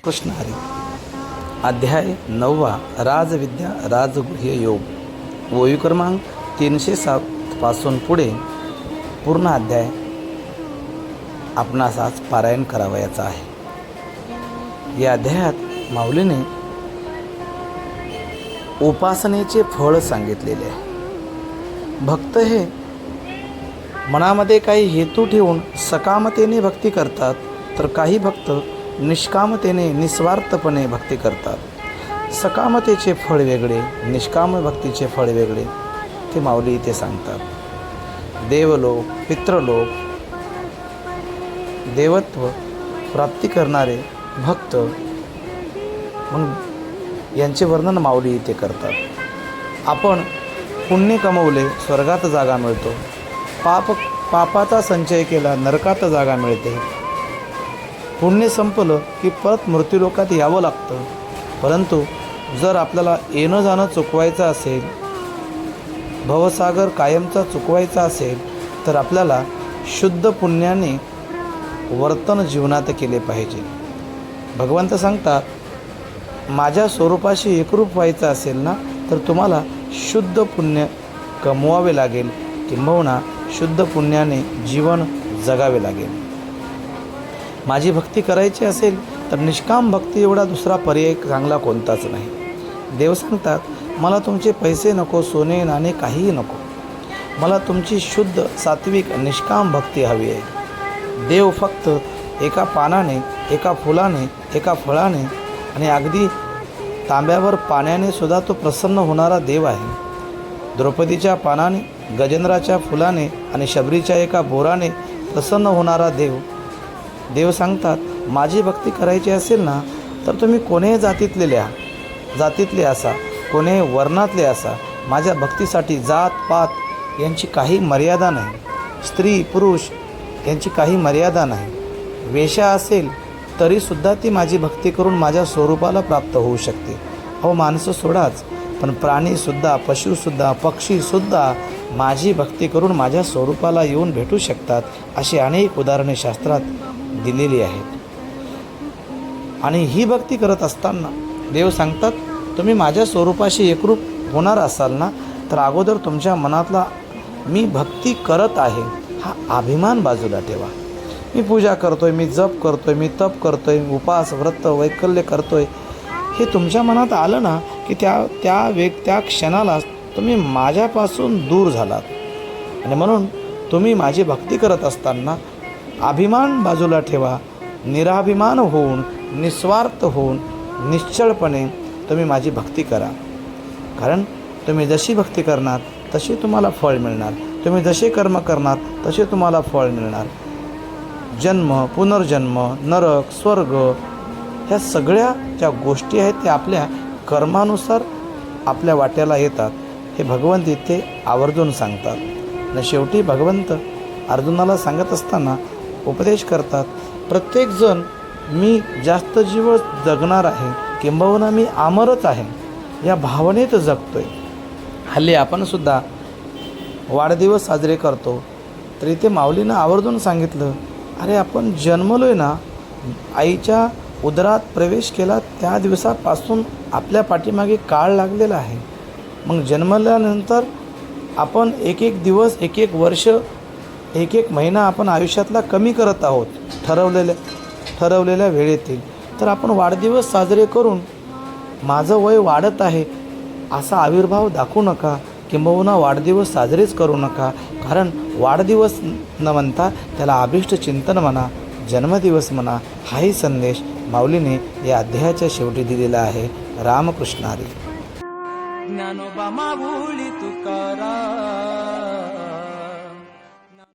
कृष्ण हरी. अध्याय 9 राजविद्या राजगुह्य योग. ओवी क्रमांक 307 पासून पुढे पूर्ण अध्याय आपणास आज पारायण करावयाचा आहे. या अध्यायात माऊलीने उपासनेचे फळ सांगितलेले आहे. भक्त हे मनामध्ये काही हेतू ठेवून सकामतेने भक्ती करतात, तर काही भक्त निष्कामतेने निस्वार्थपणे भक्ती करतात. सकामतेचे फळ वेगळे, निष्काम भक्तीचे फळ वेगळे, ते माऊली इथे सांगतात. देवलोक, पितृलोक, देवत्व प्राप्ती करणारे भक्त, मग यांचे वर्णन माऊली इथे करतात. आपण पुण्य कमवले स्वर्गात जागा मिळतो, पापाचा संचय केला नरकात जागा मिळते. पुण्य संपलं की परत मृत्यूलोकात यावं लागतं. परंतु जर आपल्याला येणं जाणं चुकवायचं असेल, भवसागर कायमचा चुकवायचा असेल, तर आपल्याला शुद्ध पुण्याने वर्तन जीवनात केले पाहिजे. भगवंत सांगतात, माझ्या स्वरूपाशी एकरूप व्हायचं असेल ना, तर तुम्हाला शुद्ध पुण्य कमवावे लागेल, किंबहुना शुद्ध पुण्याने जीवन जगावे लागेल. माझी भक्ती करायची असेल तर निष्काम भक्ती एवढा दुसरा पर्याय चांगला कोणताच नाही. देव सांगतात, मला तुमचे पैसे नको, सोने नाणे काहीही नको, मला तुमची शुद्ध सात्विक निष्काम भक्ती हवी आहे. देव फक्त एका पानाने, एका फुलाने, एका फळाने आणि अगदी तांब्यावर पाण्याने सुद्धा तो प्रसन्न होणारा देव आहे. द्रौपदीच्या पानाने, गजेंद्राच्या फुलाने आणि शबरीच्या एका बोराने प्रसन्न होणारा देव. देव सांगतात, माझी भक्ती करायची असेल ना, तर तुम्ही कोणीही जातीतले असा, कोणीही वर्णातले असा, माझ्या भक्तीसाठी जात पात यांची काही मर्यादा नाही, स्त्री पुरुष यांची काही मर्यादा नाही. वेश्या असेल तरीसुद्धा ती माझी भक्ती करून माझ्या स्वरूपाला प्राप्त होऊ शकते. अहो, माणसं सोडाच, पण प्राणीसुद्धा, पशुसुद्धा, पक्षीसुद्धा माझी भक्ती करून माझ्या स्वरूपाला येऊन भेटू शकतात. अशी अनेक उदाहरणे शास्त्रात दिलेली आहेत. आणि ही भक्ती करत असताना देव सांगतात, तुम्ही माझ्या स्वरूपाशी एकरूप होणार असाल ना, तर अगोदर तुमच्या मनातला मी भक्ती करत आहे हा अभिमान बाजूला ठेवा. मी पूजा करतोय, मी जप करतोय, मी तप करतोय, उपास व्रत वैकल्य करतोय, हे तुमच्या मनात आलं ना, की त्या क्षणाला तुम्ही माझ्यापासून दूर झालात. आणि म्हणून तुम्ही माझी भक्ती करत असताना अभिमान बाजूला ठेवा. निराभिमान होऊन, निस्वार्थ होऊन, निश्चळपणे तुम्ही माझी भक्ती करा. कारण तुम्ही जशी भक्ती करणार तशी तुम्हाला फळ मिळणार. तुम्ही जसे कर्म करणार तसे तुम्हाला फळ मिळणार. जन्म, पुनर्जन्म, नरक, स्वर्ग, ह्या सगळ्या ज्या गोष्टी आहेत त्या आपल्या कर्मानुसार आपल्या वाट्याला येतात. हे भगवंत इथे आवर्जून सांगतात. आणि शेवटी भगवंत अर्जुनाला सांगत असताना उपदेश करतात, प्रत्येकजण मी जास्त जीव जगणार आहे, किंबहुना मी अमरच आहे, या भावनेत जगतोय. हल्ली आपणसुद्धा वाढदिवस साजरे करतो, तर इथे माऊलीनं आवर्जून सांगितलं, अरे आपण जन्मलोय ना, आईच्या उदरात प्रवेश केला त्या दिवसापासून आपल्या पाठीमागे काळ लागलेला आहे. मग जन्मल्यानंतर आपण एक एक दिवस, एक एक वर्ष, एक एक महिना आपण आयुष्यातला कमी करत आहोत ठरवलेल्या वेळेतील. तर आपण वाढदिवस साजरे करून माझं वय वाढत आहे असा आविर्भाव दाखवू नका, किंबहुना वाढदिवस साजरेच करू नका. कारण वाढदिवस न म्हणता त्याला अभिष्ट चिंतन म्हणा, जन्मदिवस म्हणा. हाही संदेश माऊलीने या अध्यायाच्या शेवटी दिलेला आहे. रामकृष्ण हरी. ज्ञानोबा माऊली तुकाराम.